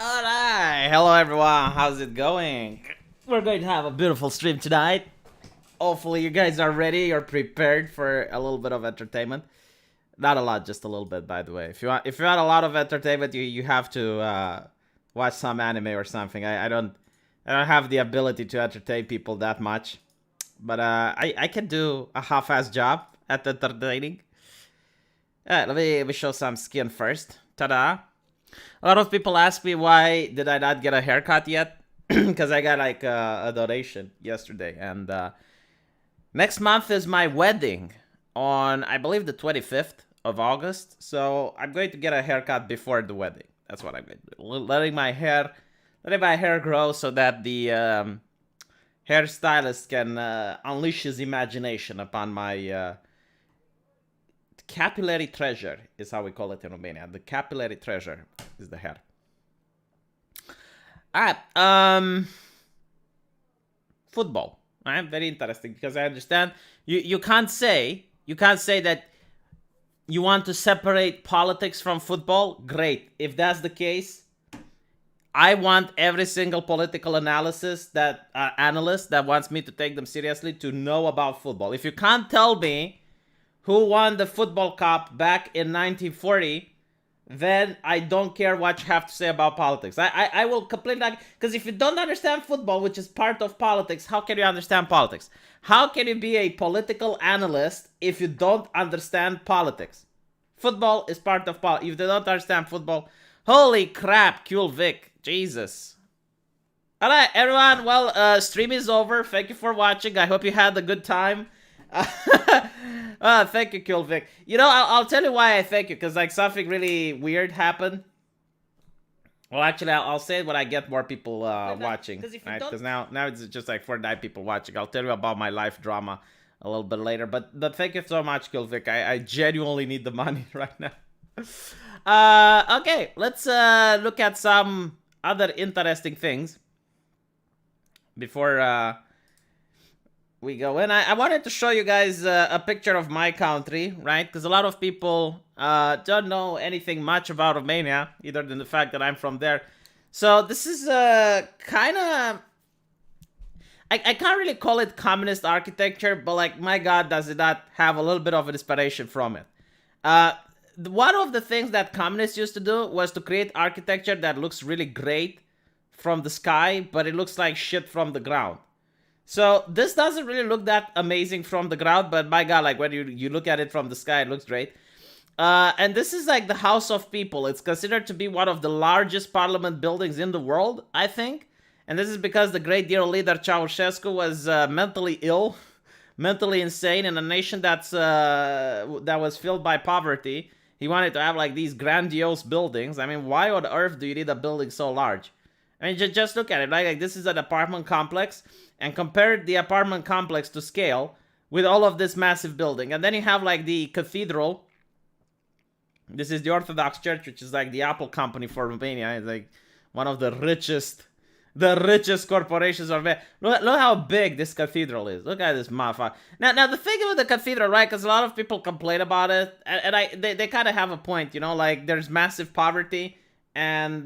Alright, hello everyone, how's it going? We're going to have a beautiful stream tonight. Hopefully you guys are ready, you're prepared for a little bit of entertainment. Not a lot, just a little bit, by the way. If you want a lot of entertainment, you have to watch some anime or something. I don't have the ability to entertain people that much. But I can do a half-ass job at entertaining. Alright, let me show some skin first. Ta-da! A lot of people ask me why did I not get a haircut yet? Because I got like a donation yesterday. And next month is my wedding on, I believe, the 25th of August. So I'm going to get a haircut before the wedding. That's what I'm going to do. Letting my hair grow so that the hairstylist can unleash his imagination upon my capillary treasure is how we call it in Romania. The capillary treasure is the hair. Alright, football. Alright, very interesting because I understand you can't say that you want to separate politics from football. Great. If that's the case, I want every single political analyst that analyst that wants me to take them seriously to know about football. If you can't tell me who won the football cup back in 1940, then I don't care what you have to say about politics. I will completely, because if you don't understand football, which is part of politics, how can you understand politics? How can you be a political analyst if you don't understand politics? Football is part of politics. If you don't understand football, holy crap, cool Vic, Jesus. Alright, everyone, well, stream is over. Thank you for watching. I hope you had a good time. Thank you, Cool Vic. You know, I'll tell you why I thank you, because like something really weird happened. Well, actually, I'll say it when I get more people watching, right? Because now it's just like 49 people watching. I'll tell you about my life drama a little bit later. But thank you so much, Cool Vic. I genuinely need the money right now. Okay, let's look at some other interesting things before we go in. I wanted to show you guys a picture of my country, right? Because a lot of people don't know anything much about Romania, other than the fact that I'm from there. So this is kind of... I can't really call it communist architecture, but like, my God, does it not have a little bit of inspiration from it. One of the things that communists used to do was to create architecture that looks really great from the sky, but it looks like shit from the ground. So this doesn't really look that amazing from the ground, but my God, like when you look at it from the sky, it looks great. And this is like the House of People. It's considered to be one of the largest parliament buildings in the world, I think. And this is because the great dear leader Ceausescu was mentally ill, mentally insane, in a nation that was filled by poverty. He wanted to have like these grandiose buildings. I mean, why on earth do you need a building so large? I mean, just look at it, right? Like this is an apartment complex, and compare the apartment complex to scale with all of this massive building. And then you have like the cathedral. This is the Orthodox Church, which is like the Apple company for Romania. It's like one of the richest corporations of Romania. Look how big this cathedral is. Look at this motherfucker. Now the thing with the cathedral, right? Because a lot of people complain about it, and they kind of have a point, you know, like there's massive poverty. And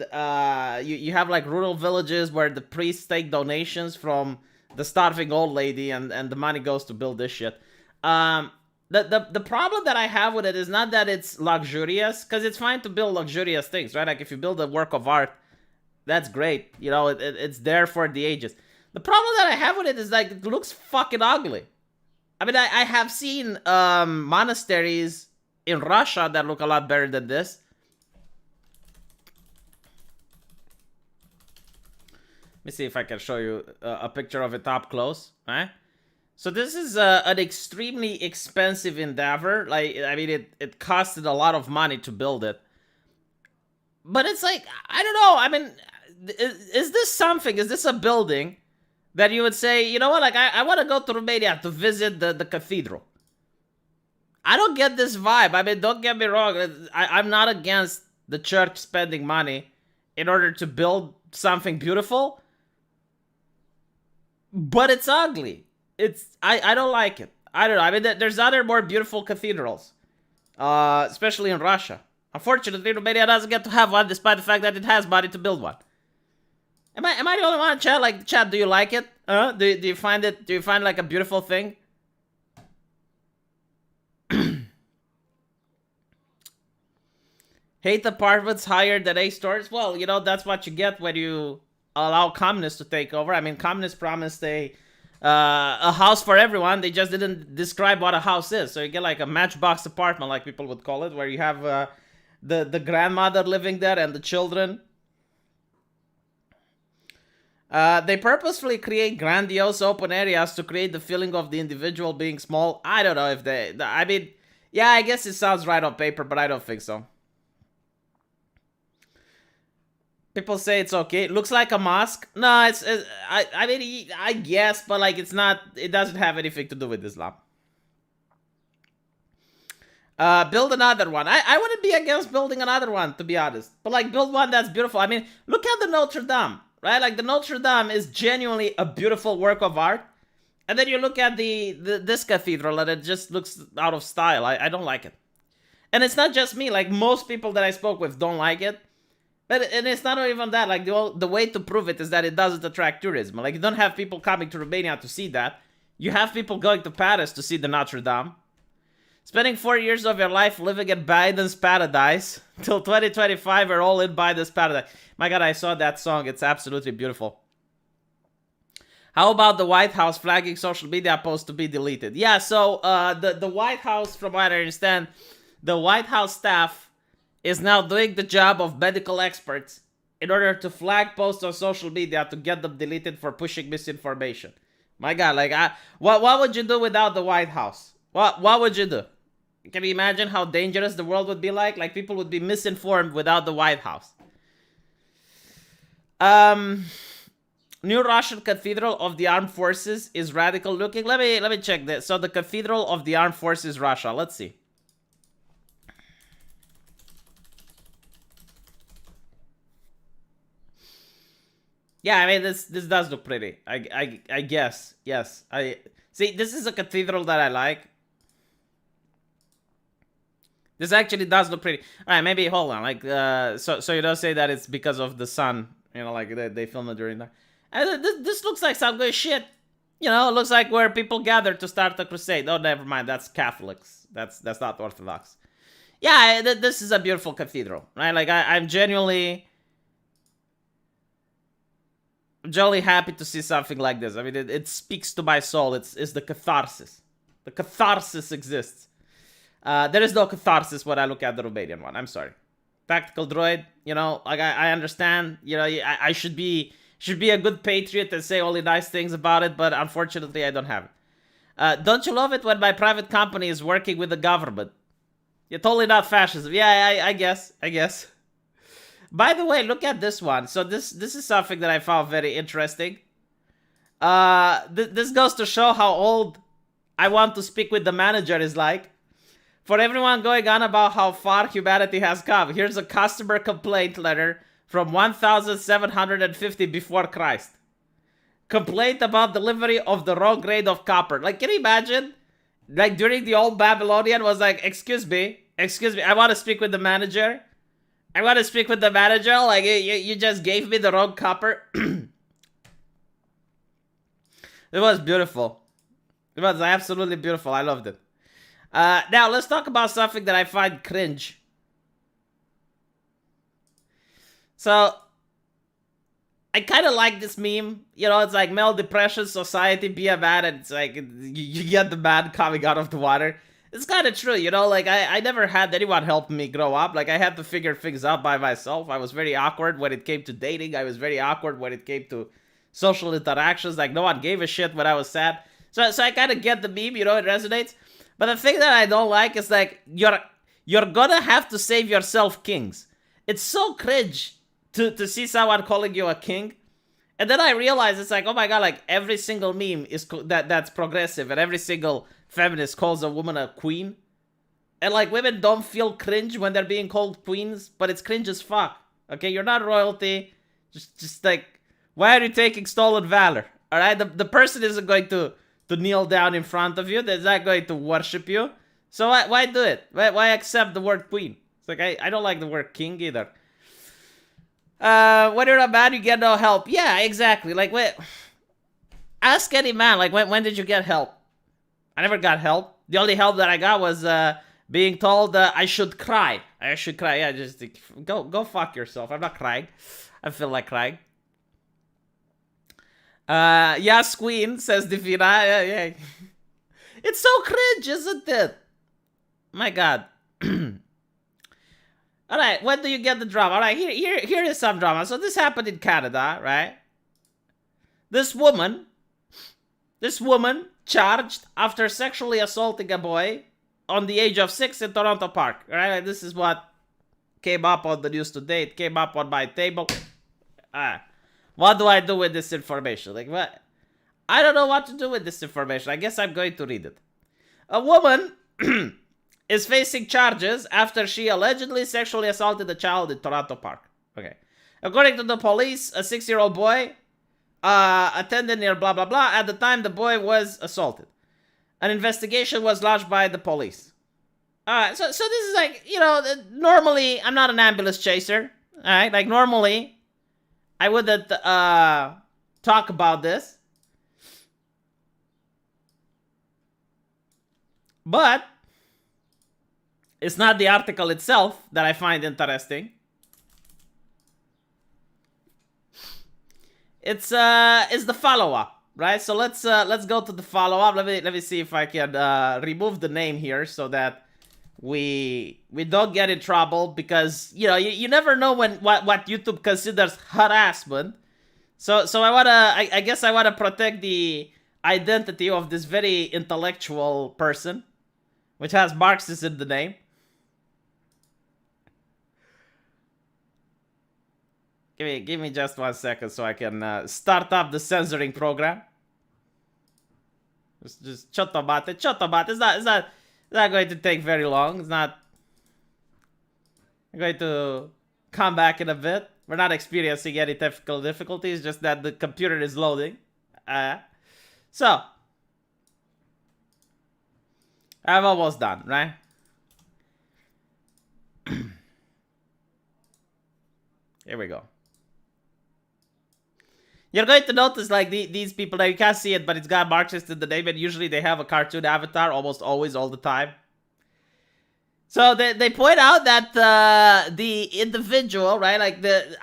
you have like rural villages where the priests take donations from the starving old lady, and the money goes to build this shit. The problem that I have with it is not that it's luxurious, because it's fine to build luxurious things, right? Like if you build a work of art, that's great. You know, it's there for the ages. The problem that I have with it is like it looks fucking ugly. I mean, I have seen monasteries in Russia that look a lot better than this. Let me see if I can show you a picture of it up close, right? So this is an extremely expensive endeavor. Like, I mean, it costed a lot of money to build it. But it's like, I don't know. I mean, is this something? Is this a building that you would say, you know what? Like, I want to go to Romania to visit the cathedral. I don't get this vibe. I mean, don't get me wrong. I'm not against the church spending money in order to build something beautiful. But it's ugly. I don't like it. I don't know. I mean, there's other more beautiful cathedrals. Especially in Russia. Unfortunately, Romania doesn't get to have one, despite the fact that it has money to build one. Am I the only one in chat? Like, chat, do you like it? Do you find it? Do you find like a beautiful thing? Hate apartments higher than A stores? Well, you know, that's what you get when you allow communists to take over. I mean, communists promised a house for everyone. They just didn't describe what a house is. So you get like a matchbox apartment, like people would call it, where you have the grandmother living there and the children. They purposefully create grandiose open areas to create the feeling of the individual being small. I don't know if I mean, yeah, I guess it sounds right on paper, but I don't think so. People say it's okay. It looks like a mosque. No, I mean, I guess, but like, it's not. It doesn't have anything to do with Islam. Build another one. I wouldn't be against building another one, to be honest. But like, build one that's beautiful. I mean, look at the Notre Dame, right? Like, the Notre Dame is genuinely a beautiful work of art. And then you look at this cathedral, and it just looks out of style. I don't like it. And it's not just me. Like, most people that I spoke with don't like it. And it's not even that. Like, the way to prove it is that it doesn't attract tourism. Like, you don't have people coming to Romania to see that. You have people going to Paris to see the Notre Dame. Spending 4 years of your life living in Biden's paradise. Till 2025, we're all in Biden's paradise. My God, I saw that song. It's absolutely beautiful. How about the White House flagging social media posts to be deleted? Yeah, so the White House, from what I understand, the White House staff is now doing the job of medical experts in order to flag posts on social media to get them deleted for pushing misinformation. My God, like, what would you do without the White House? What would you do? Can you imagine how dangerous the world would be like? Like, people would be misinformed without the White House. New Russian Cathedral of the Armed Forces is radical looking. Let me check this. So the Cathedral of the Armed Forces Russia. Let's see. Yeah, I mean, this does look pretty. I guess. Yes. I see, this is a cathedral that I like. This actually does look pretty. All right, maybe hold on. Like, so you don't say that it's because of the sun. You know, like they filmed it during that. And this looks like some good shit. You know, it looks like where people gather to start a crusade. Oh, never mind. That's Catholics. That's not Orthodox. Yeah, this is a beautiful cathedral, right? Like, I'm genuinely happy to see something like this. I mean, it speaks to my soul. It's the catharsis. The catharsis exists. There is no catharsis when I look at the Romanian one. I'm sorry. Tactical droid, you know, like, I understand, you know, I should be a good patriot and say only nice things about it, but unfortunately I don't have it. Don't you love it when my private company is working with the government? You're totally not fascism. Yeah, I guess. By the way, look at this one. So this is something that I found very interesting. This goes to show how old I want to speak with the manager is like. For everyone going on about how far humanity has come, here's a customer complaint letter from 1750 before Christ. Complaint about delivery of the wrong grade of copper. Like, can you imagine? Like, during the old Babylonian was like, excuse me, I want to speak with the manager. Like, you just gave me the wrong copper. It was beautiful. It was absolutely beautiful. I loved it. Now, let's talk about something that I find cringe. So, I kind of like this meme. You know, it's like male depression, society, be a man, and it's like you get the man coming out of the water. It's kind of true, you know, like I never had anyone help me grow up. Like, I had to figure things out by myself. I was very awkward when it came to dating. I was very awkward when it came to social interactions. Like, no one gave a shit when I was sad. So I kind of get the meme, you know, it resonates. But the thing that I don't like is, like, you're gonna have to save yourself, kings. It's so cringe to see someone calling you a king. And then I realize it's like, oh my God, like, every single meme is that's progressive, and every single feminist calls a woman a queen. And, like, women don't feel cringe when they're being called queens, but it's cringe as fuck. Okay, you're not royalty. Just like, why are you taking stolen valor? All right, the person isn't going to kneel down in front of you. They're not going to worship you. So why do it? Why accept the word queen? It's like, I don't like the word king either. When you're a man, you get no help. Yeah, exactly. Like, wait, ask any man. Like, when did you get help? I never got help. The only help that I got was being told I should cry. I should cry. Yeah, just go fuck yourself. I'm not crying. I feel like crying. Yes, Queen, says Divina. Yeah. It's so cringe, isn't it? My God. Alright, when do you get the drama? Alright, here is some drama. So this happened in Canada, right? This woman charged after sexually assaulting a boy on the age of 6 in Toronto Park. Right? This is what came up on the news today. It came up on my table. What do I do with this information? Like, what? I don't know what to do with this information. I guess I'm going to read it. A woman is facing charges after she allegedly sexually assaulted a child in Toronto Park. Okay. According to the police, a 6-year-old boy attended near blah blah blah. At the time, the boy was assaulted. An investigation was launched by the police. So this is like, you know, normally I'm not an ambulance chaser. Alright, like normally I wouldn't talk about this. But it's not the article itself that I find interesting. It's the follow-up, right? So let's go to the follow-up. Let me see if I can remove the name here so that we don't get in trouble, because you know you never know when what YouTube considers harassment. So I guess I wanna protect the identity of this very intellectual person, which has Marxist in the name. Give me just 1 second so I can start up the censoring program. Just chotomate. It's not going to take very long. It's not. I'm going to come back in a bit. We're not experiencing any technical difficulties, just that the computer is loading. So I'm almost done, right? Here we go. You're going to notice, like, these people, now you can't see it, but it's got Marxist in the name, and usually they have a cartoon avatar, almost always, all the time. So they point out that the individual, right, like the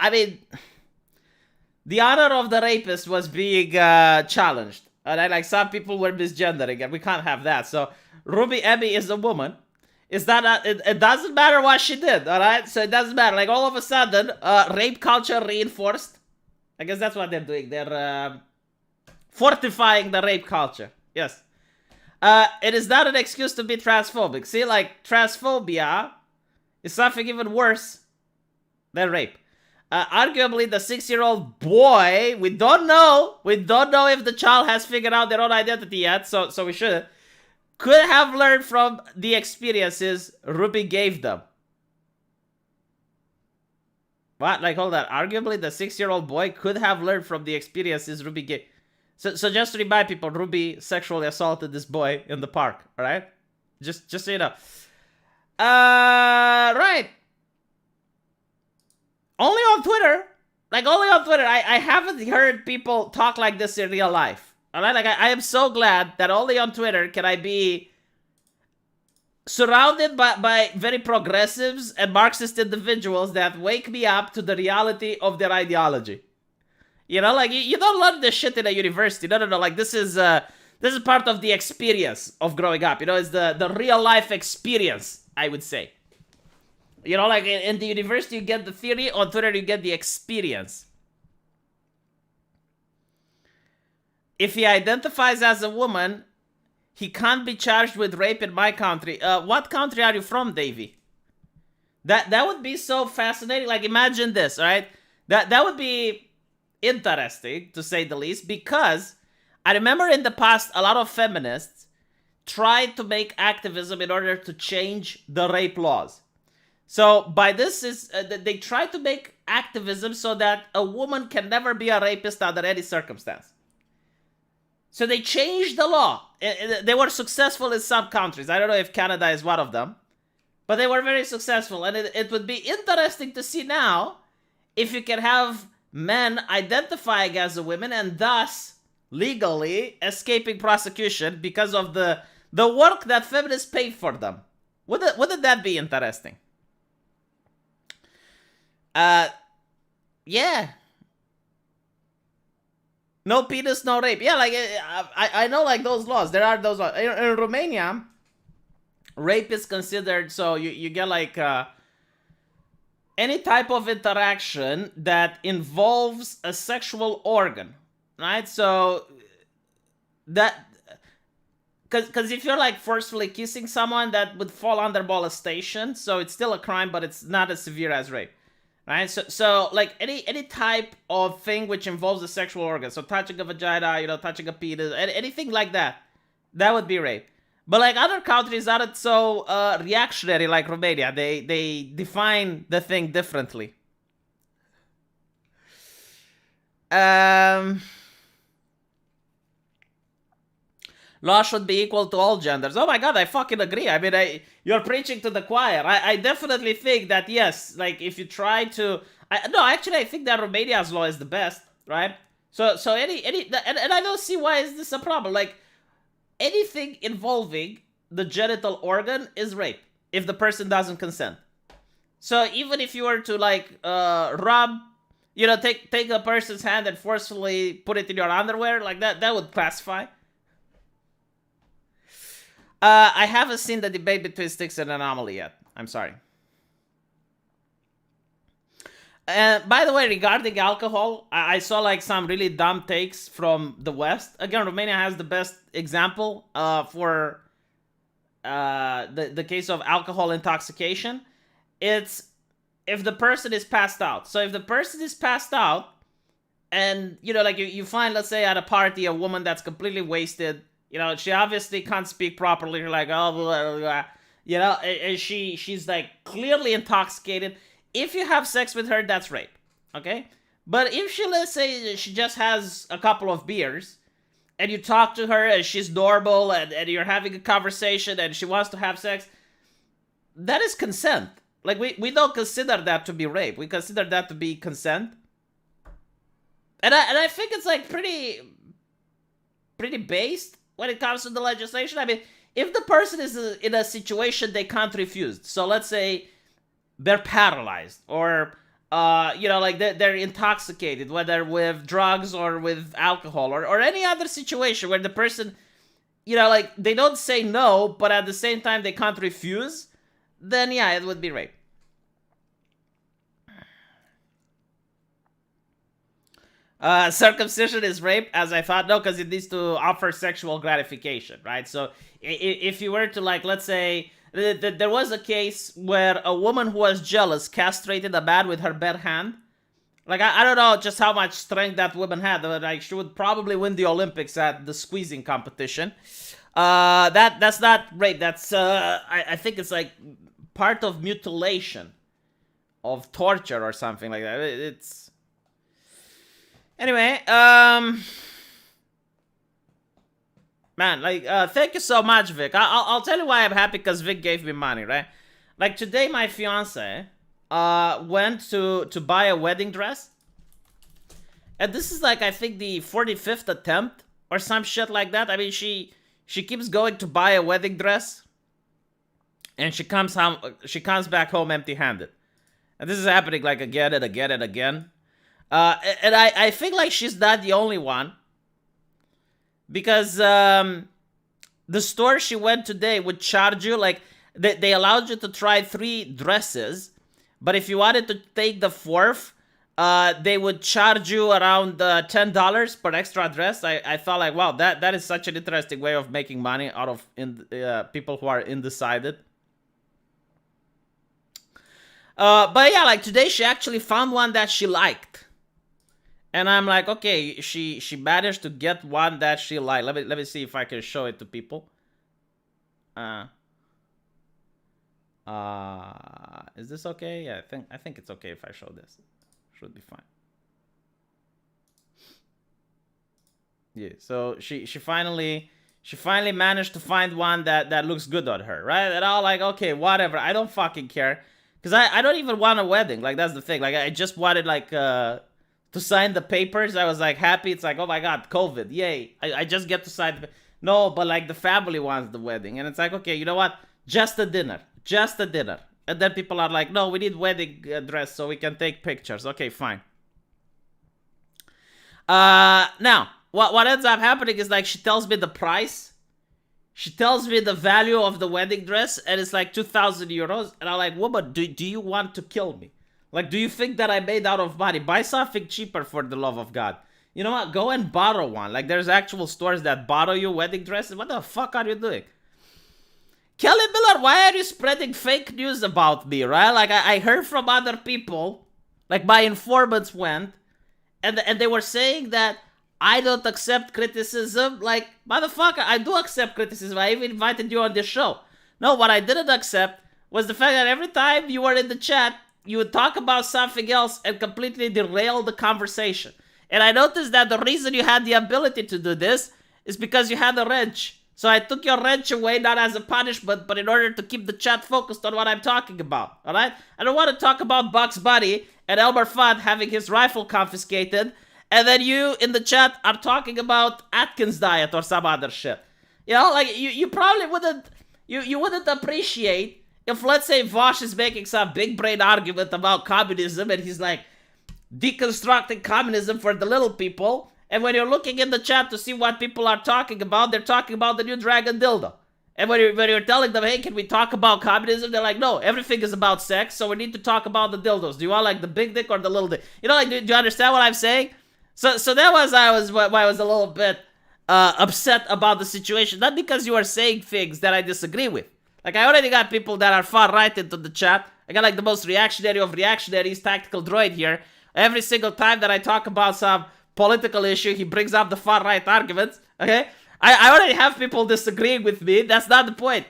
honor of the rapist was being challenged. Alright, like some people were misgendering, and we can't have that. So Ruby Emmy is a woman. Is that it doesn't matter what she did, alright? So it doesn't matter. Like all of a sudden, rape culture reinforced. I guess that's what they're doing. They're fortifying the rape culture. Yes. It is not an excuse to be transphobic. See, like, transphobia is something even worse than rape. Arguably, the 6-year-old boy, we don't know if the child has figured out their own identity yet, so we should, could have learned from the experiences Ruby gave them. What? Like, hold on. Arguably, the 6-year-old boy could have learned from the experiences Ruby gave. So just to remind people, Ruby sexually assaulted this boy in the park, alright? Just so you know. Right. Only on Twitter. Like, only on Twitter. I haven't heard people talk like this in real life. Alright? Like, I am so glad that only on Twitter can I be surrounded by very progressives and Marxist individuals that wake me up to the reality of their ideology. You know, like, you don't learn this shit in a university. No. Like, this is part of the experience of growing up. You know, it's the real life experience, I would say. You know, like, in the university you get the theory, on Twitter you get the experience. If he identifies as a woman, he can't be charged with rape in my country. What country are you from, Davey? That would be so fascinating. Like, imagine this, right? That would be interesting, to say the least, because I remember in the past a lot of feminists tried to make activism in order to change the rape laws. So by this is they try to make activism so that a woman can never be a rapist under any circumstance. So they changed the law. They were successful in some countries. I don't know if Canada is one of them, but they were very successful. And it would be interesting to see now if you can have men identifying as a woman and thus legally escaping prosecution because of the work that feminists paid for them. Wouldn't that be interesting? Yeah. No penis, no rape. Yeah, like I know, like those laws. There are those laws. In Romania, rape is considered, so you get like any type of interaction that involves a sexual organ, right? So that, because if you're like forcefully kissing someone, that would fall under molestation. So it's still a crime, but it's not as severe as rape, right? So like any type of thing which involves a sexual organ, so touching a vagina, touching a penis, anything like that, that would be rape. But like other countries aren't so reactionary like Romania. They define the thing differently. Law should be equal to all genders. Oh my god, I fucking agree. I mean, you're preaching to the choir. I definitely think that, yes, like if you try to... actually, I think that Romania's law is the best, right? So any and I don't see why is this a problem. Like, anything involving the genital organ is rape if the person doesn't consent. So even if you were to like rub, take a person's hand and forcefully put it in your underwear, like that would classify. I haven't seen the debate between Styx and Anomaly yet. I'm sorry. By the way, regarding alcohol, I saw like some really dumb takes from the West. Again, Romania has the best example for the case of alcohol intoxication. It's if the person is passed out. So if the person is passed out, and like you find, let's say at a party, a woman that's completely wasted. She obviously can't speak properly. You're like, oh, blah, blah, blah. And she's like clearly intoxicated. If you have sex with her, that's rape, okay? But if she, let's say, she just has a couple of beers, and you talk to her, and she's normal, and you're having a conversation, and she wants to have sex, that is consent. Like, we don't consider that to be rape. We consider that to be consent. And I think it's, like, pretty based when it comes to the legislation. I mean, if the person is in a situation they can't refuse, so let's say they're paralyzed, or like they're intoxicated, whether with drugs or with alcohol, or any other situation where the person, like they don't say no, but at the same time they can't refuse, then yeah, it would be rape. Circumcision is rape, as I thought. No, because it needs to offer sexual gratification, right? So if you were to, like, let's say there was a case where a woman who was jealous castrated a man with her bare hand. Like, I don't know just how much strength that woman had, but like she would probably win the Olympics at the squeezing competition. That's not rape. That's I think it's like part of mutilation, of torture or something like that. It's anyway. Man, like, thank you so much, Vic. I'll tell you why I'm happy, because Vic gave me money, right? Like, today my fiance went to buy a wedding dress. And this is, like, I think the 45th attempt or some shit like that. I mean, she keeps going to buy a wedding dress, and she comes back home empty-handed. And this is happening, like, again and again and again. And I think, like, she's not the only one. Because the store she went today would charge you, like, they allowed you to try 3 dresses, but if you wanted to take the 4th, they would charge you around $10 per extra dress. I thought, like, wow, that is such an interesting way of making money out of people who are undecided. But yeah, like, today she actually found one that she liked. And I'm like, okay, she managed to get one that she liked. Let me see if I can show it to people. Is this okay? Yeah, I think it's okay if I show this. Should be fine. Yeah, so she finally managed to find one that looks good on her, right? And I'm like, okay, whatever. I don't fucking care. Because I don't even want a wedding. Like, that's the thing. Like, I just wanted, like, to sign the papers. I was, like, happy. It's like, oh, my God, COVID. Yay. I just get to sign the... No, but, like, the family wants the wedding. And it's like, okay, you know what? Just a dinner. Just a dinner. And then people are like, no, we need wedding dress so we can take pictures. Okay, fine. Now, what ends up happening is, like, she tells me the price. She tells me the value of the wedding dress, and it's like 2,000 euros. And I'm like, woman, do you want to kill me? Like, do you think that I made out of money? Buy something cheaper for the love of God. You know what? Go and borrow one. Like, there's actual stores that borrow you wedding dresses. What the fuck are you doing? Kelly Miller, why are you spreading fake news about me, right? Like, I heard from other people, like my informants went, and they were saying that I don't accept criticism. Like, motherfucker, I do accept criticism. I even invited you on this show. No, what I didn't accept was the fact that every time you were in the chat, you would talk about something else and completely derail the conversation. And I noticed that the reason you had the ability to do this is because you had a wrench. So I took your wrench away, not as a punishment, but in order to keep the chat focused on what I'm talking about, alright? I don't want to talk about Bugs Bunny and Elmer Fudd having his rifle confiscated, and then you in the chat are talking about Atkins diet or some other shit. You know, like, you probably wouldn't, you wouldn't appreciate if, let's say, Vosh is making some big brain argument about communism and he's like deconstructing communism for the little people. And when you're looking in the chat to see what people are talking about, they're talking about the new dragon dildo. And when you're telling them, hey, can we talk about communism? They're like, no, everything is about sex, so we need to talk about the dildos. Do you want, like, the big dick or the little dick? You know, like, do you understand what I'm saying? So that was why I was a little bit upset about the situation. Not because you are saying things that I disagree with. Like, I already got people that are far right into the chat. I got, like, the most reactionary of reactionaries, Tactical Droid here. Every single time that I talk about some political issue, he brings up the far right arguments. Okay, I already have people disagreeing with me. That's not the point.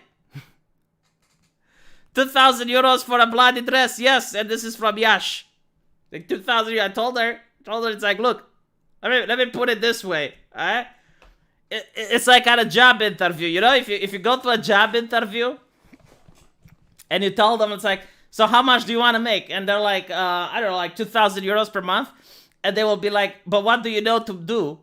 2,000 euros for a bloody dress, yes, and this is from Yosh. Like 2,000. I told her it's like, look, let me put it this way. Alright, it's like at a job interview. You know, if you go to a job interview and you tell them, it's like, so how much do you want to make? And they're like, I don't know, like 2,000 euros per month. And they will be like, but what do you know to do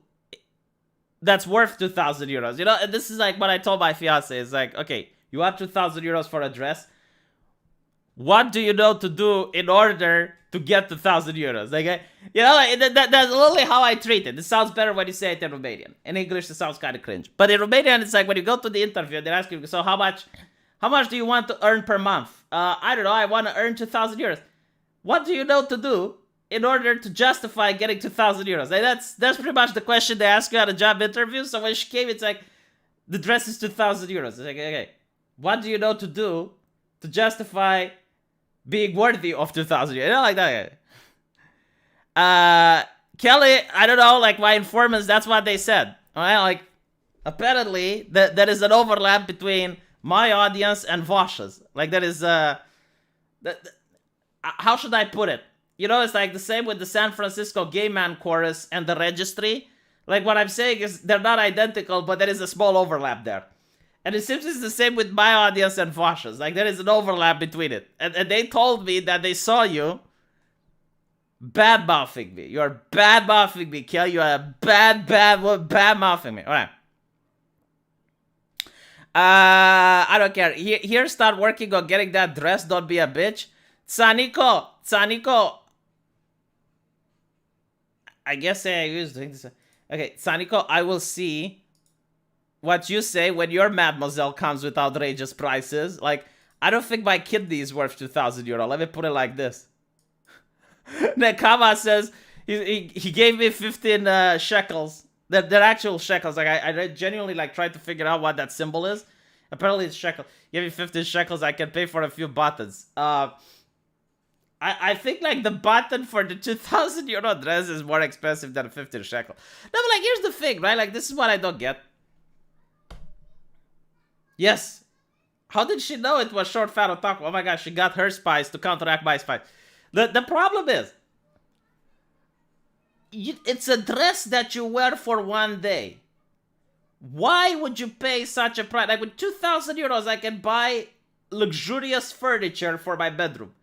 that's worth 2,000 euros? You know, and this is like what I told my fiance. It's like, okay, you want 2,000 euros for a dress. What do you know to do in order to get 2,000 euros? Like, you know, like, that's literally how I treat it. It sounds better when you say it in Romanian. In English, it sounds kind of cringe. But in Romanian, it's like when you go to the interview, they're asking you, so how much do you want to earn per month? I don't know, I want to earn 2,000 euros. What do you know to do in order to justify getting 2,000 euros? Like, that's pretty much the question they ask you at a job interview. So when she came, it's like, the dress is 2,000 euros. It's like, okay, what do you know to do to justify being worthy of 2,000 euros? You know, like that. Kelly, I don't know, like my informants, that's what they said. Alright, like, apparently, there is an overlap between my audience and Vosh's. Like, there is, how should I put it? You know, it's like the same with the San Francisco Gay Man Chorus and the Registry. Like, what I'm saying is they're not identical, but there is a small overlap there. And it seems it's the same with my audience and Vosh's. Like, there is an overlap between it. And they told me that they saw you bad-mouthing me. You're bad-mouthing me, Kel. You are bad-mouthing me. Alright. I don't care. Here, start working on getting that dress. Don't be a bitch. Tsaniko. I guess I was doing this. Okay, Tsaniko, I will see what you say when your mademoiselle comes with outrageous prices. Like, I don't think my kidney is worth 2,000 euro. Let me put it like this. Nekama says he gave me 15 shekels. They're actual shekels. Like, I genuinely like tried to figure out what that symbol is. Apparently it's shekel. Give me 15 shekels. I can pay for a few buttons. I think like the button for the 2,000 euro dress is more expensive than 15 shekel. No, but like here's the thing, right? Like this is what I don't get. Yes. How did she know it was short fat otaku? Oh my gosh, she got her spice to counteract my spice. The problem is, it's a dress that you wear for one day. Why would you pay such a price? Like with 2,000 euros, I can buy luxurious furniture for my bedroom.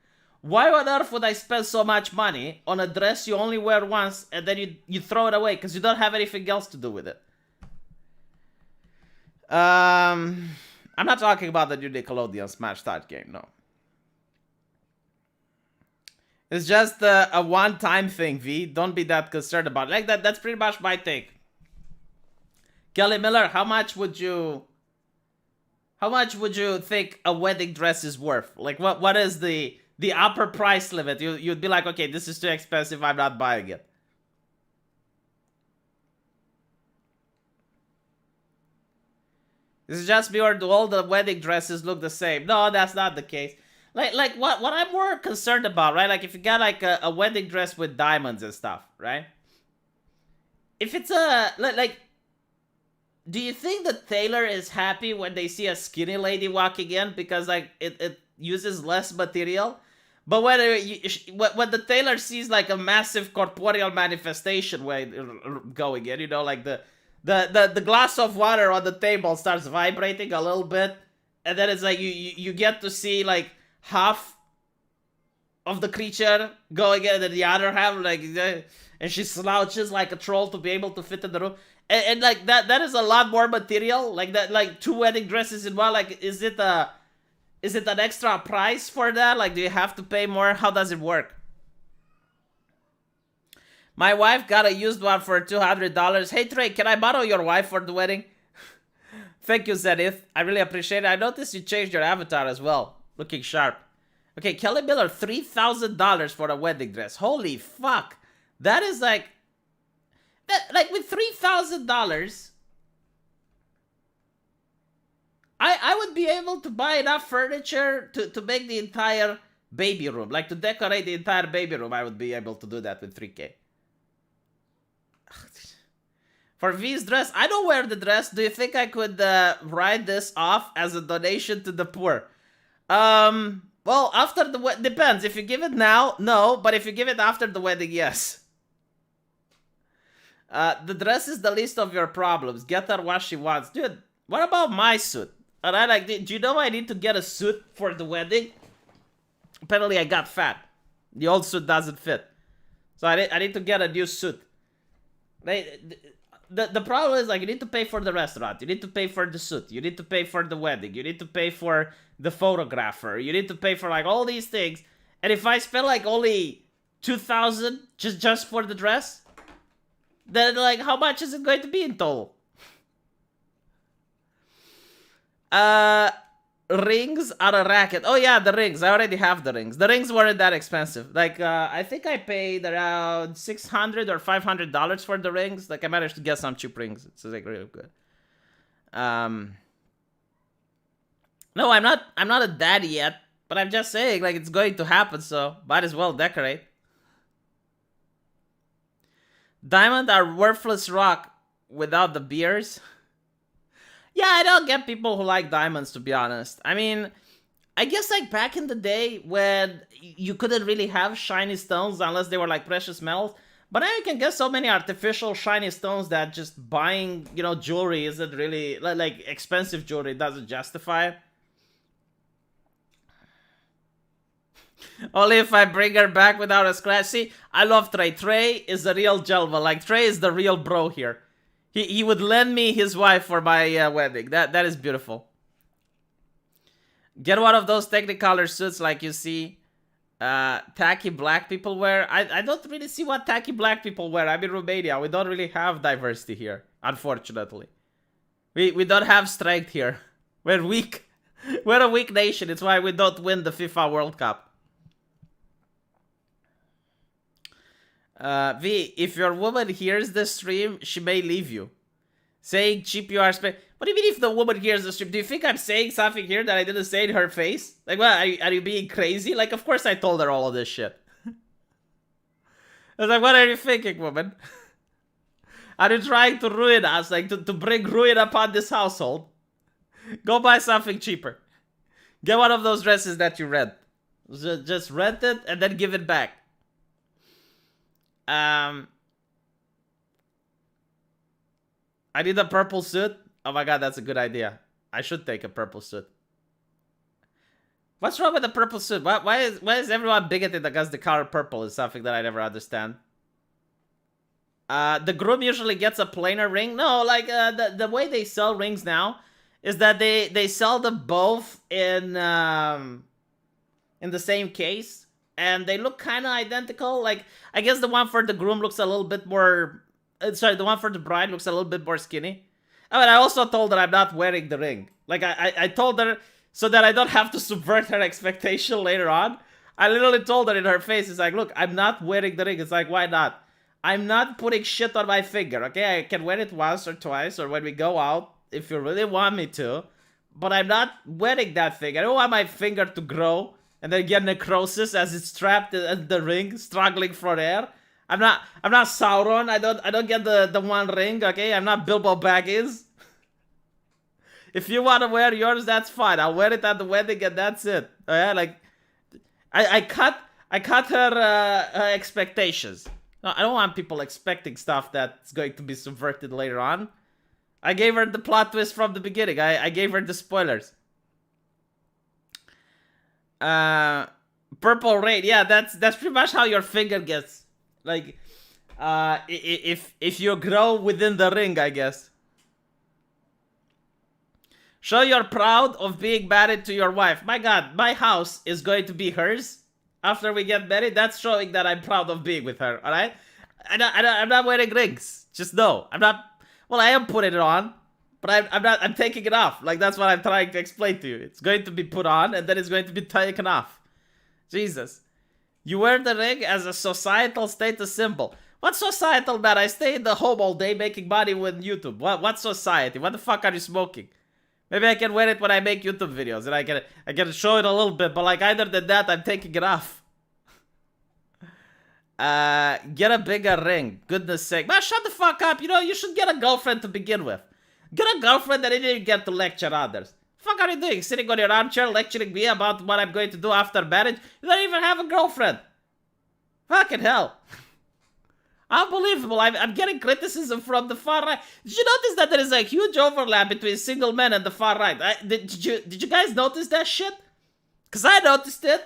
Why on earth would I spend so much money on a dress you only wear once and then you throw it away because you don't have anything else to do with it? I'm not talking about the new Nickelodeon Smash Start game, no. It's just a one-time thing, V. Don't be that concerned about it. Like that's pretty much my take. Kelly Miller, how much would you think a wedding dress is worth? Like what is the upper price limit? You'd be like, okay, this is too expensive, I'm not buying it. This is just me, or do all the wedding dresses look the same? No, that's not the case. Like what I'm more concerned about, right? Like if you got like a wedding dress with diamonds and stuff, right? If it's a like do you think the tailor is happy when they see a skinny lady walking in because like it uses less material? But when the tailor sees like a massive corporeal manifestation way going in, you know, like the glass of water on the table starts vibrating a little bit, and then it's like you get to see like half of the creature going in, and the other half like, and she slouches like a troll to be able to fit in the room, and like that is a lot more material. Like that, like 2 wedding dresses in one. Like, is it an extra price for that? Like, do you have to pay more? How does it work? My wife got a used one for $200. Hey Trey, can I borrow your wife for the wedding? Thank you, Zenith. I really appreciate it. I noticed you changed your avatar as well. Looking sharp. Okay, Kelly Miller, $3,000 for a wedding dress. Holy fuck. That is like... Like, with $3,000... I would be able to buy enough furniture to make the entire baby room. Like, to decorate the entire baby room, I would be able to do that with 3K. For V's dress, I don't wear the dress. Do you think I could write this off as a donation to the poor? Well, after the wedding, depends. If you give it now, no. But if you give it after the wedding, yes. The dress is the least of your problems. Get her what she wants. Dude, what about my suit? Alright, like, do you know I need to get a suit for the wedding? Apparently I got fat. The old suit doesn't fit. So I need to get a new suit. The problem is, like, you need to pay for the restaurant. You need to pay for the suit. You need to pay for the wedding. You need to pay for the photographer. You need to pay for, like, all these things. And if I spend, like, only $2,000 just for the dress, then, like, how much is it going to be in total? Rings are a racket. Oh yeah, the rings. I already have the rings. The rings weren't that expensive. Like, I think I paid around $600 or $500 for the rings. Like, I managed to get some cheap rings. It's like really good. No, I'm not a daddy yet, but I'm just saying, like, it's going to happen, so might as well decorate. Diamond are worthless rock without the beers. Yeah, I don't get people who like diamonds, to be honest. I mean, I guess like back in the day when you couldn't really have shiny stones unless they were like precious metals. But now you can get so many artificial shiny stones that just buying, you know, jewelry isn't really, like expensive jewelry doesn't justify it. Only if I bring her back without a scratch. See, I love Trey. Trey is a real gentleman. Like, Trey is the real bro here. He would lend me his wife for my wedding. That is beautiful. Get one of those Technicolor suits like you see tacky black people wear. I don't really see what tacky black people wear. I'm in Romania. We don't really have diversity here, unfortunately. We don't have strength here. We're weak. We're a weak nation. It's why we don't win the FIFA World Cup. V, if your woman hears the stream, she may leave you. Saying cheap you are spending. What do you mean if the woman hears the stream? Do you think I'm saying something here that I didn't say in her face? Like, what? Are you being crazy? Like, of course I told her all of this shit. I was like, what are you thinking, woman? Are you trying to ruin us? Like, to bring ruin upon this household? Go buy something cheaper. Get one of those dresses that you rent. Just rent it and then give it back. I need a purple suit. Oh my god, that's a good idea. I should take a purple suit. What's wrong with the purple suit? Why is everyone bigoted against the color purple is something that I never understand. The groom usually gets a plainer ring. No, like the way they sell rings now is that they sell them both in the same case, and they look kind of identical. Like I guess the one for the groom looks a little bit more. Sorry, the one for the bride looks a little bit more skinny. I mean, I also told her I'm not wearing the ring. Like I told her so that I don't have to subvert her expectation later on. I literally told her in her face, it's like, look, I'm not wearing the ring. It's like, why not? I'm not putting shit on my finger, okay? I can wear it once or twice, or when we go out, if you really want me to. But I'm not wearing that thing. I don't want my finger to grow and then get necrosis as it's trapped in the ring, struggling for air. I'm not Sauron. I don't get the one ring, okay? I'm not Bilbo Baggins. If you want to wear yours, that's fine. I'll wear it at the wedding and that's it. Yeah, like I cut her expectations. No, I don't want people expecting stuff that's going to be subverted later on. I gave her the plot twist from the beginning. I gave her the spoilers. Purple rain. Yeah, that's pretty much how your finger gets. Like, if you grow within the ring, I guess. Show you're proud of being married to your wife. My God, my house is going to be hers after we get married. That's showing that I'm proud of being with her. All right, I'm not wearing rings. Just know, I'm not. Well, I am putting it on, but I'm not. I'm taking it off. Like that's what I'm trying to explain to you. It's going to be put on, and then it's going to be taken off. Jesus, you wear the ring as a societal status symbol. What societal, man? I stay in the home all day making money with YouTube. What society? What the fuck are you smoking? Maybe I can wear it when I make YouTube videos, and I can show it a little bit. But like either than that, I'm taking it off. Get a bigger ring. Goodness sake, man, shut the fuck up. You know you should get a girlfriend to begin with. Get a girlfriend that you didn't get to lecture others. What the fuck are you doing? Sitting on your armchair lecturing me about what I'm going to do after marriage? You don't even have a girlfriend. Fucking hell. Unbelievable. I'm getting criticism from the far right. Did you notice that there is a huge overlap between single men and the far right? Did you guys notice that shit? Because I noticed it.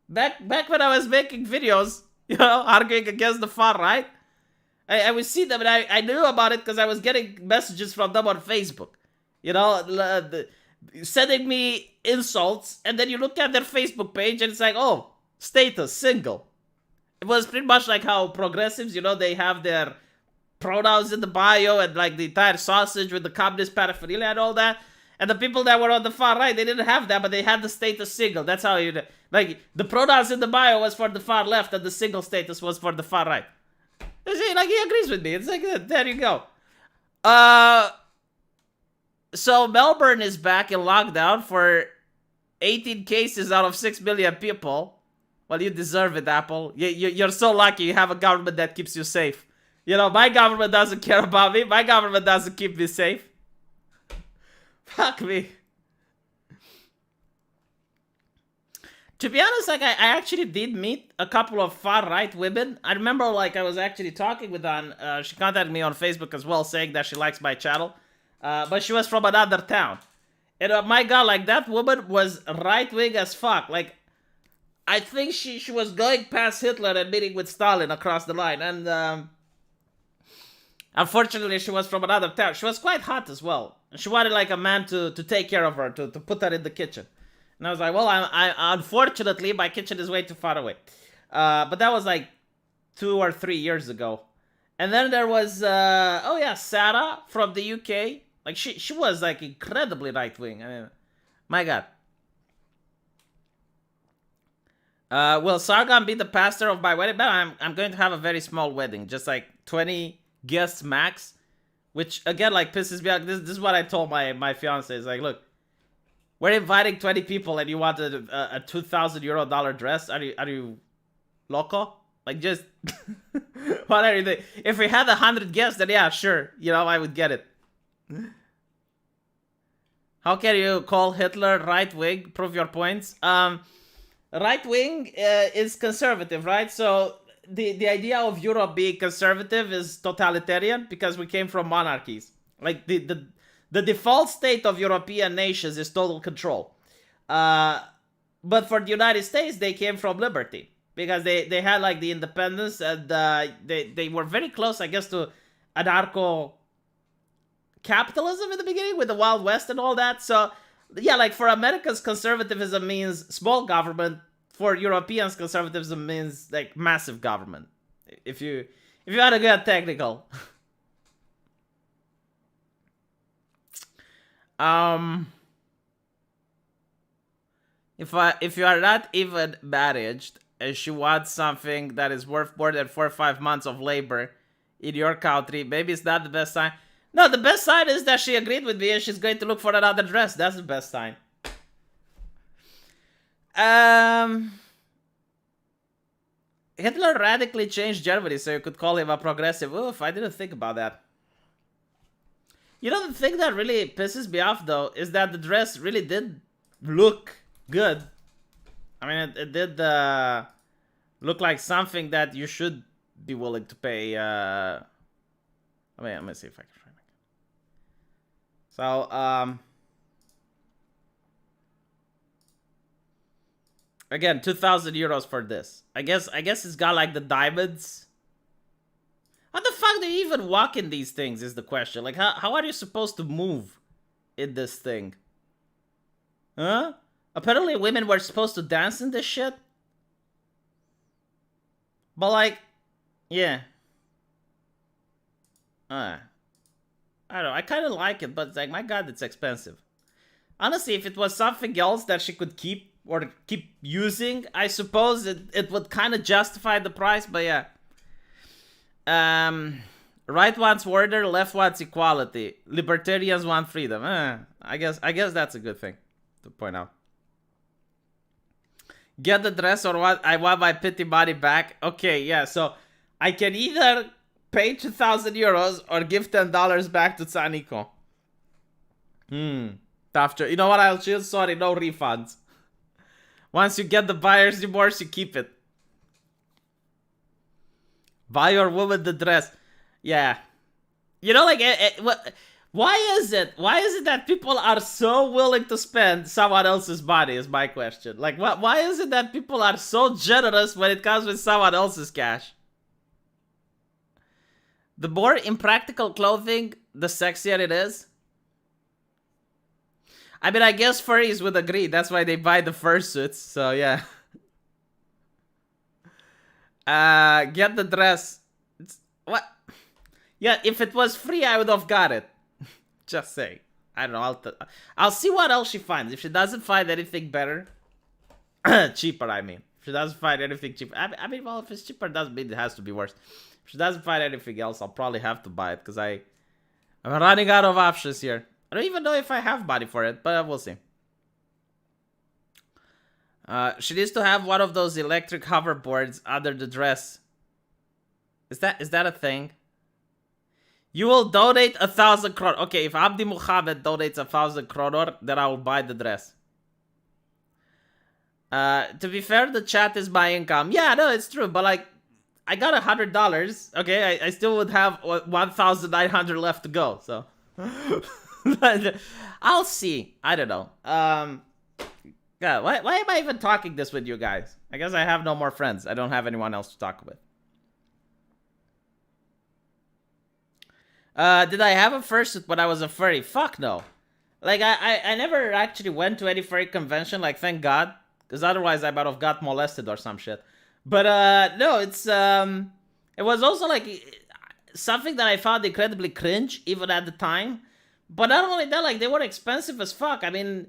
Back when I was making videos, you know, arguing against the far right. I would see them and I knew about it because I was getting messages from them on Facebook. You know, sending me insults. And then you look at their Facebook page and it's like, oh, status, single. It was pretty much like how progressives, you know, they have their pronouns in the bio and like the entire sausage with the communist paraphernalia and all that. And the people that were on the far right, they didn't have that, but they had the status single. That's how you, like, the pronouns in the bio was for the far left and the single status was for the far right. You see, like, he agrees with me. It's like, there you go. So Melbourne is back in lockdown for 18 cases out of 6 million people. Well, you deserve it, Apple. You're so lucky you have a government that keeps you safe. You know, my government doesn't care about me. My government doesn't keep me safe. Fuck me. To be honest, like, I actually did meet a couple of far-right women. I remember, like, I was actually talking with her. She contacted me on Facebook as well, saying that she likes my channel. But she was from another town. And my God, like, that woman was right-wing as fuck. Like, I think she was going past Hitler and meeting with Stalin across the line. And unfortunately, she was from another town. She was quite hot as well. She wanted like a man to take care of her, to put her in the kitchen. And I was like, well, I unfortunately, my kitchen is way too far away. But that was like 2 or 3 years ago. And then there was, Sarah from the UK. Like, she was like incredibly right-wing. I mean, my God. Will Sargon be the pastor of my wedding? Man, I'm going to have a very small wedding, just like 20 guests max, which again like pisses me off. This is what I told my fiance. It's like, look, we're inviting 20 people and you want a $2,000 dress? Are you loco? Like, just what are you doing? If we had 100 guests, then yeah, sure, you know, I would get it. How can you call Hitler right wing? Prove your points. Right wing is conservative, right? So the idea of Europe being conservative is totalitarian because we came from monarchies. Like the default state of European nations is total control. But for the United States, they came from liberty. Because they had like the independence, and they were very close, I guess, to anarcho capitalism in the beginning with the Wild West and all that. So yeah, like for Americans, conservatism means small government. For Europeans, conservatism means like massive government. If you want to get technical. If you are not even managed and she wants something that is worth more than 4 or 5 months of labor in your country, maybe it's not the best sign. No, the best sign is that she agreed with me and she's going to look for another dress. That's the best sign. Hitler radically changed Germany so you could call him a progressive. Oof, I didn't think about that. You know, the thing that really pisses me off, though, is that the dress really did look good. I mean, it did look like something that you should be willing to pay. I mean, let me see if I can find it. So, again, 2,000 euros for this. I guess it's got like the diamonds. How the fuck do you even walk in these things is the question. Like, how are you supposed to move in this thing? Huh? Apparently women were supposed to dance in this shit. But like, yeah. I don't know, I kind of like it, but it's like, my god, it's expensive. Honestly, if it was something else that she could keep or keep using, I suppose it would kind of justify the price, but yeah. Right wants order, left wants equality. Libertarians want freedom. I guess that's a good thing to point out. Get the dress or what? I want my pity money back. Okay, yeah, so I can either pay 2,000 euros or give $10 back to Tsaniko. Tough choice. You know what, I'll choose? Sorry, no refunds. Once you get the buyer's remorse, you keep it. Buy your woman the dress. Yeah. You know, like, why is it that people are so willing to spend someone else's money is my question. Like, why is it that people are so generous when it comes with someone else's cash? The more impractical clothing, the sexier it is. I mean, I guess furries would agree. That's why they buy the fursuits. So, yeah. Get the dress. What? Yeah, if it was free, I would have got it. Just say. I don't know. I'll see what else she finds. If she doesn't find anything better, cheaper, I mean. If she doesn't find anything cheaper. I mean, well, if it's cheaper, doesn't mean it has to be worse. If she doesn't find anything else, I'll probably have to buy it because I'm running out of options here. I don't even know if I have money for it, but we'll see. She needs to have one of those electric hoverboards under the dress. Is that a thing? You will donate 1,000 kronor. Okay, if Abdi Muhammad donates 1,000 kronor, then I will buy the dress. To be fair, the chat is my income. Yeah, no, it's true. But like, I got $100. Okay, I still would have 1,900 left to go. So, I'll see. I don't know. God, why am I even talking this with you guys? I guess I have no more friends. I don't have anyone else to talk with. Did I have a fursuit when I was a furry? Fuck no. Like, I never actually went to any furry convention, like, thank God. Because otherwise I might have got molested or some shit. But, no, it's, it was also, like, something that I found incredibly cringe, even at the time. But not only that, like, they were expensive as fuck. I mean,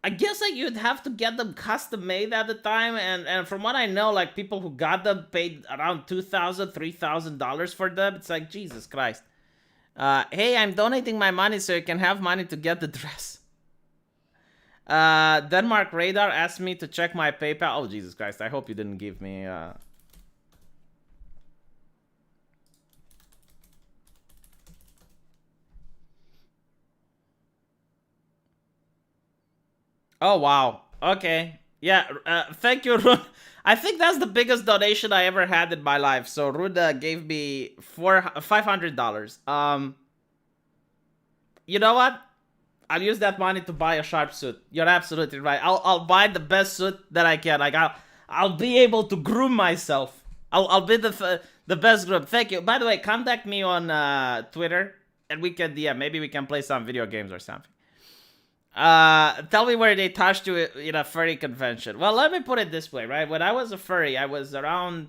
I guess like you'd have to get them custom made at the time, and from what I know, like people who got them paid around $2,000, $3,000 for them. It's like, Jesus Christ. Hey, I'm donating my money so you can have money to get the dress. Denmark Radar asked me to check my PayPal. Oh, Jesus Christ. I hope you didn't give me Oh, wow. Okay. Yeah, thank you, Rune. I think that's the biggest donation I ever had in my life. So Rune gave me $500. You know what? I'll use that money to buy a sharp suit. You're absolutely right. I'll buy the best suit that I can. Like I'll be able to groom myself. I'll be the best groom. Thank you. By the way, contact me on Twitter and we can maybe we can play some video games or something. Tell me where they touched you in a furry convention. Well, let me put it this way, right? When I was a furry, I was around,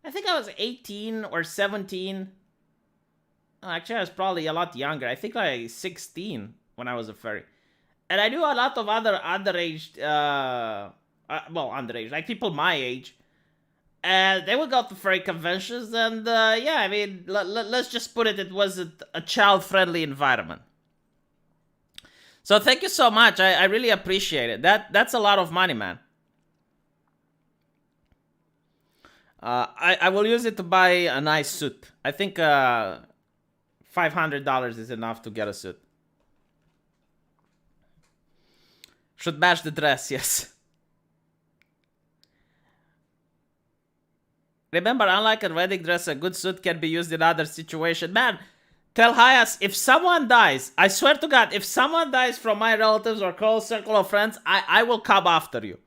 I think I was 18 or 17. Oh, actually, I was probably a lot younger. I think like 16 when I was a furry. And I knew a lot of other underage, underage, like people my age. And they would go to furry conventions and, yeah, I mean, let's just put it wasn't a child-friendly environment. So thank you so much. I really appreciate it. That's a lot of money, man. I will use it to buy a nice suit. I think $500 is enough to get a suit. Should match the dress, yes. Remember, unlike a wedding dress, a good suit can be used in other situations. Man, tell Hayas, if someone dies, I swear to God, if someone dies from my relatives or close circle of friends, I will come after you.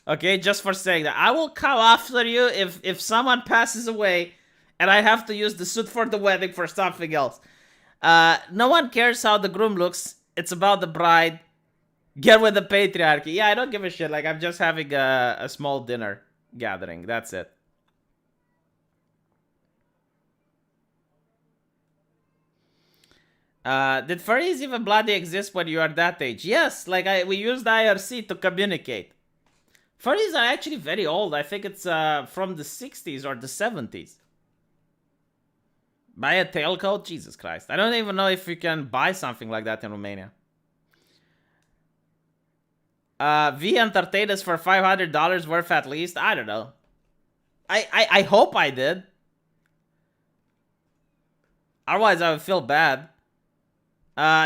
Okay, just for saying that. I will come after you if someone passes away and I have to use the suit for the wedding for something else. No one cares how the groom looks. It's about the bride. Get with the patriarchy. Yeah, I don't give a shit. Like, I'm just having a small dinner gathering. That's it. Did furries even bloody exist when you are that age? Yes, like we used IRC to communicate. Furries are actually very old. I think it's from the 60s or the 70s. Buy a tailcoat? Jesus Christ. I don't even know if you can buy something like that in Romania. V entertained us for $500 worth at least? I don't know. I hope I did. Otherwise, I would feel bad.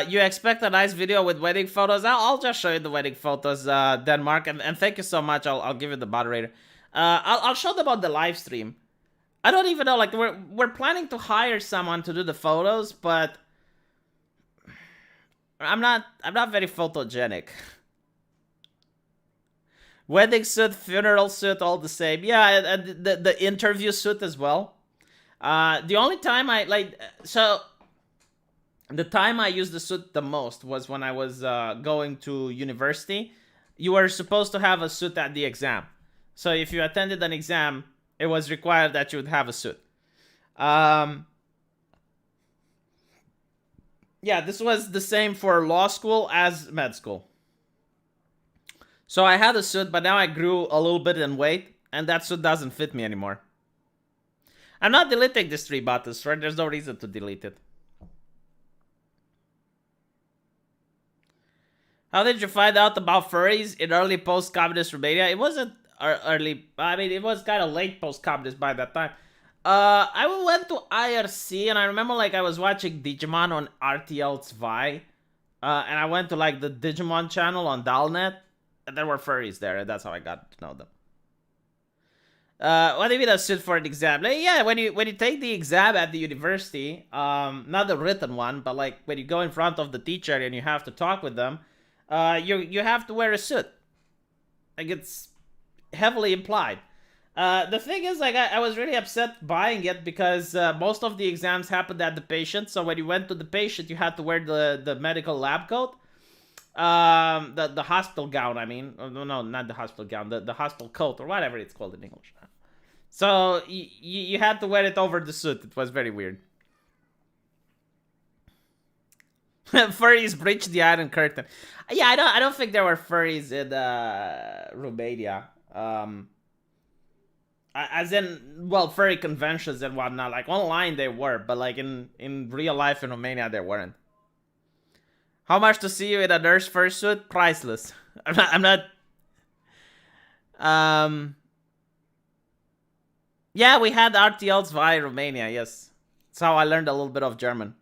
You expect a nice video with wedding photos? I'll just show you the wedding photos, Denmark, and thank you so much. I'll give you the moderator. I'll show them on the live stream. I don't even know, like, we're planning to hire someone to do the photos, but I'm not very photogenic. Wedding suit, funeral suit, all the same. Yeah, and the interview suit as well. The only time the time I used the suit the most was when I was going to university. You were supposed to have a suit at the exam. So if you attended an exam, it was required that you would have a suit. Yeah, this was the same for law school as med school. So I had a suit, but now I grew a little bit in weight, and that suit doesn't fit me anymore. I'm not deleting this 3 buttons, right? There's no reason to delete it. How did you find out about furries in early post-communist Romania? It wasn't early. I mean, it was kind of late post-communist by that time. I went to IRC, and I remember, like, I was watching Digimon on RTL 2. And I went to, like, the Digimon channel on Dalnet. And there were furries there, and that's how I got to know them. What do you mean a suit for an exam? Like, yeah, when you take the exam at the university, not the written one, but, like, when you go in front of the teacher and you have to talk with them, you have to wear a suit. Like, it's heavily implied. The thing is, like, I was really upset buying it because most of the exams happened at the patient. So when you went to the patient, you had to wear the medical lab coat. The hospital gown, I mean. No, not the hospital gown. The hospital coat, or whatever it's called in English. So you had to wear it over the suit. It was very weird. Furries breached the Iron Curtain. Yeah, I don't think there were furries in Romania. As in, well, furry conventions and whatnot. Like, online they were, but, like, in real life in Romania they weren't. How much to see you in a nurse fursuit? Priceless. I'm not. Yeah, we had RTLs via Romania, yes. That's how I learned a little bit of German.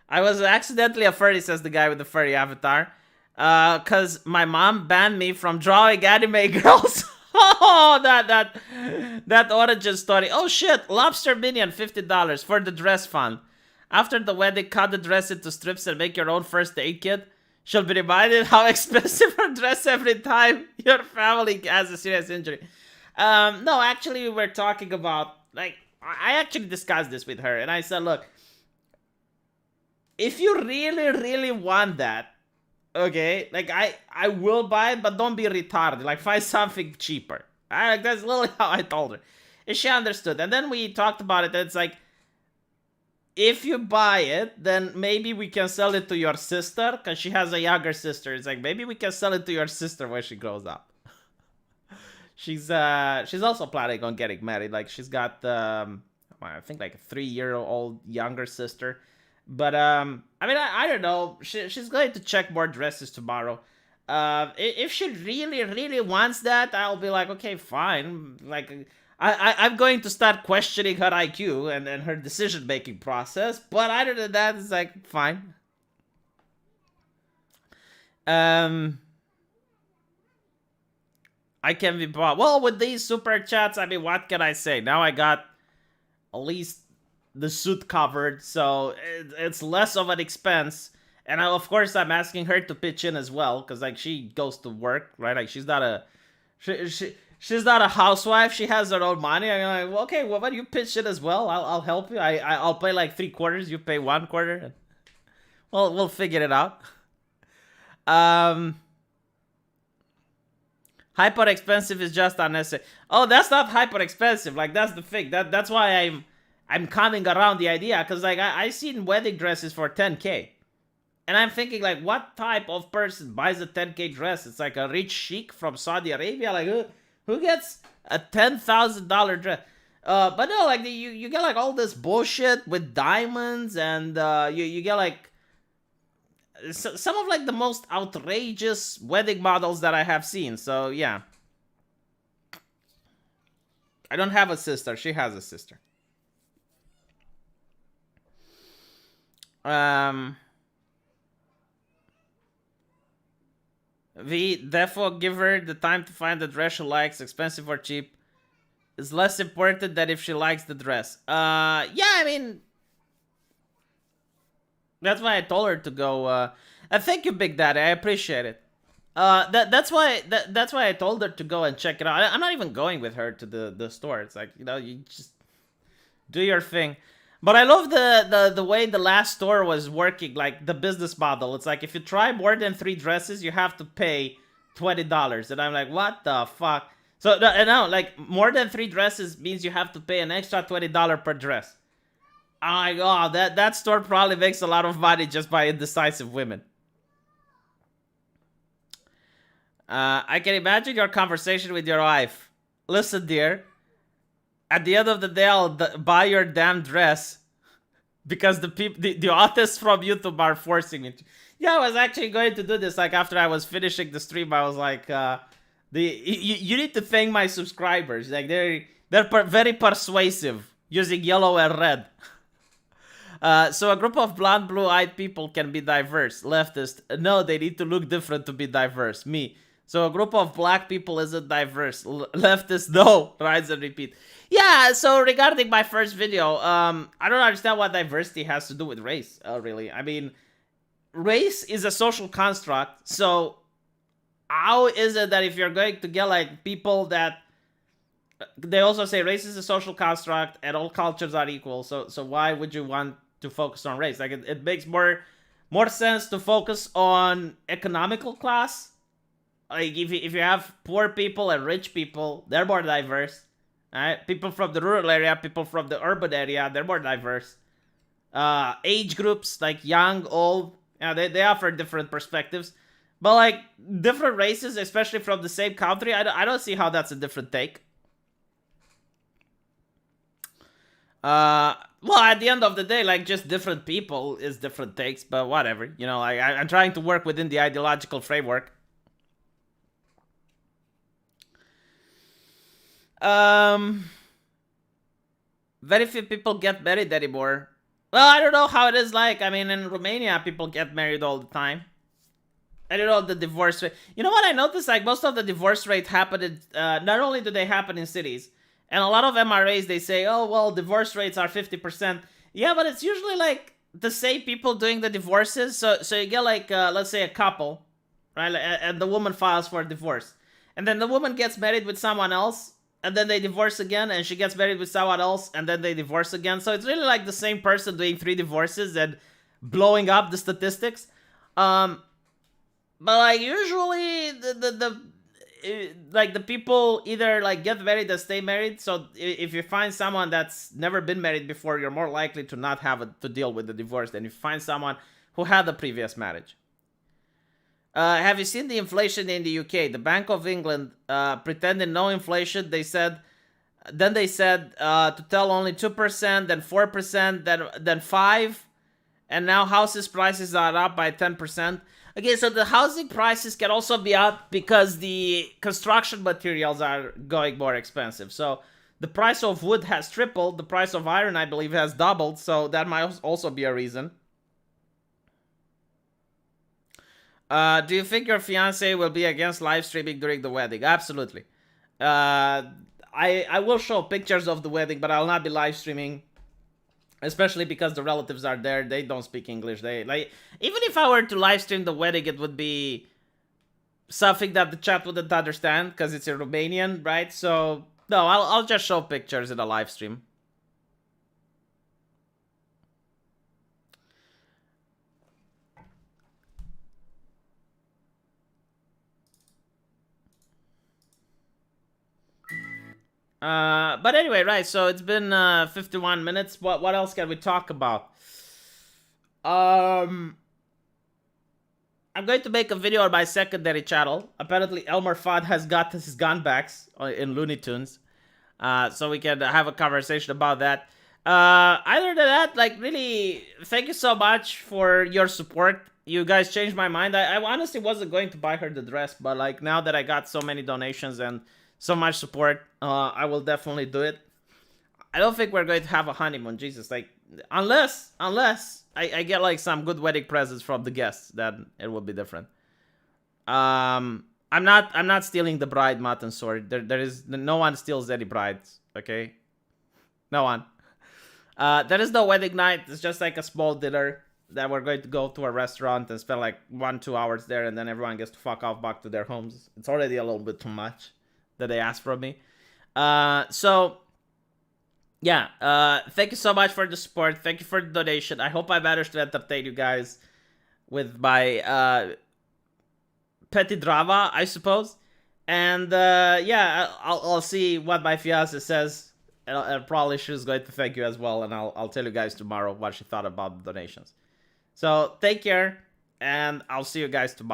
I was accidentally a furry, says the guy with the furry avatar. Cause my mom banned me from drawing anime girls. Oh, that origin story. Oh shit, Lobster Minion, $50 for the dress fund. After the wedding, cut the dress into strips and make your own first aid kit. She'll be reminded how expensive her dress every time your family has a serious injury. No, actually, we were talking about, like, I actually discussed this with her, and I said, look, if you really, really want that, okay, like, I will buy it, but don't be retarded. Like, find something cheaper. That's literally how I told her. And she understood. And then we talked about it, and it's like, if you buy it, then maybe we can sell it to your sister, because she has a younger sister. It's like, maybe we can sell it to your sister when she grows up. She's also planning on getting married. Like, she's got, I think, like a 3-year-old younger sister. But, I mean, I don't know. She's going to check more dresses tomorrow. If she really, really wants that, I'll be like, okay, fine. Like, I'm going to start questioning her IQ and her decision-making process. But other than that, it's like, fine. I can be bought. Well, with these super chats, I mean, what can I say? Now I got at least the suit covered, so it's less of an expense. And of course, I'm asking her to pitch in as well, because, like, she goes to work, right? Like, she's not a... She's not a housewife. She has her own money. I'm like, well, okay, well, when you pitch it as well, I'll help you. I'll pay like 3/4. You pay 1/4. Well, we'll figure it out. Hyper expensive is just unnecessary. Oh, that's not hyper expensive. Like, that's the thing. That's why I'm coming around the idea, because, like, I seen wedding dresses for 10K. And I'm thinking, like, what type of person buys a 10K dress? It's like a rich sheik from Saudi Arabia. Like, who gets a $10,000 dress? But no, like, you get, like, all this bullshit with diamonds, and you get, like, some of, like, the most outrageous wedding models that I have seen. So, yeah. I don't have a sister. She has a sister. Therefore, give her the time to find the dress she likes, expensive or cheap. It's less important than if she likes the dress. Yeah, I mean, that's why I told her to go. Thank you, Big Daddy. I appreciate it. That's why I told her to go and check it out. I'm not even going with her to the store. It's like, you know, you just do your thing. But I love the way the last store was working, like the business model. It's like, if you try more than 3 dresses, you have to pay $20. And I'm like, what the fuck? So, and now, like, more than 3 dresses means you have to pay an extra $20 per dress. I'm like, oh, that store probably makes a lot of money just by indecisive women. I can imagine your conversation with your wife. Listen, dear. At the end of the day, I'll buy your damn dress because the authors from YouTube are forcing me to. Yeah, I was actually going to do this. Like, after I was finishing the stream, I was like, you need to thank my subscribers. Like, they're very persuasive using yellow and red. So a group of blonde, blue-eyed people can be diverse. Leftist, no, they need to look different to be diverse. Me. So a group of black people isn't diverse. Leftist, no. Rise and repeat. Yeah, so regarding my first video, I don't understand what diversity has to do with race, really. I mean, race is a social construct, so how is it that if you're going to get, like, people that... They also say race is a social construct and all cultures are equal, so why would you want to focus on race? Like, it makes more sense to focus on economical class. Like, if you have poor people and rich people, they're more diverse. Right? People from the rural area, people from the urban area, they're more diverse. Age groups, like young, old, they offer different perspectives. But, like, different races, especially from the same country, I don't see how that's a different take. Well, at the end of the day, like, just different people is different takes, but whatever. You know, like, I'm trying to work within the ideological framework. Very few people get married anymore. Well, I don't know how it is like. I mean, in Romania, people get married all the time. I don't know the divorce rate. You know what I noticed? Like, most of the divorce rate happen in, not only do they happen in cities, and a lot of MRAs, they say, oh, well, divorce rates are 50%. Yeah, but it's usually, like, the same people doing the divorces. So you get like let's say a couple, right? And the woman files for a divorce, and then the woman gets married with someone else, and then they divorce again, and she gets married with someone else, and then they divorce again. So it's really like the same person doing 3 divorces and blowing up the statistics. But like usually like the people either like get married or stay married. So if you find someone that's never been married before, you're more likely to not have to deal with the divorce than if you find someone who had a previous marriage. Have you seen the inflation in the UK? The Bank of England pretended no inflation. They said to tell only 2%, then 4%, then 5%, and now houses prices are up by 10%. Okay, so the housing prices can also be up because the construction materials are going more expensive. So the price of wood has tripled. The price of iron, I believe, has doubled. So that might also be a reason. Do you think your fiance will be against live streaming during the wedding? Absolutely. I will show pictures of the wedding, but I'll not be live streaming. Especially because the relatives are there, they don't speak English. They like even if I were to live stream the wedding, it would be something that the chat wouldn't understand because it's in Romanian, right? So no, I'll just show pictures in a live stream. But anyway, right? So it's been 51 minutes. What else can we talk about? I'm going to make a video on my secondary channel. Apparently, Elmer Fudd has got his gun backs in Looney Tunes. So we can have a conversation about that. Other than that, like, really, thank you so much for your support. You guys changed my mind. I honestly wasn't going to buy her the dress, but, like, now that I got so many donations and so much support, I will definitely do it. I don't think we're going to have a honeymoon, Jesus. Like, unless I get like some good wedding presents from the guests, then it will be different. I'm not stealing the bride, Mutton Sword. There is no one steals any brides. Okay, no one. There is no wedding night. It's just like a small dinner that we're going to go to a restaurant and spend like 1-2 hours there, and then everyone gets to fuck off back to their homes. It's already a little bit too much that they asked from me. So yeah, thank you so much for the support. Thank you for the donation. I hope I managed to entertain you guys with my petty drama, I suppose. And yeah, I'll see what my fiance says. And probably she's going to thank you as well. And I'll tell you guys tomorrow what she thought about the donations. So take care, and I'll see you guys tomorrow.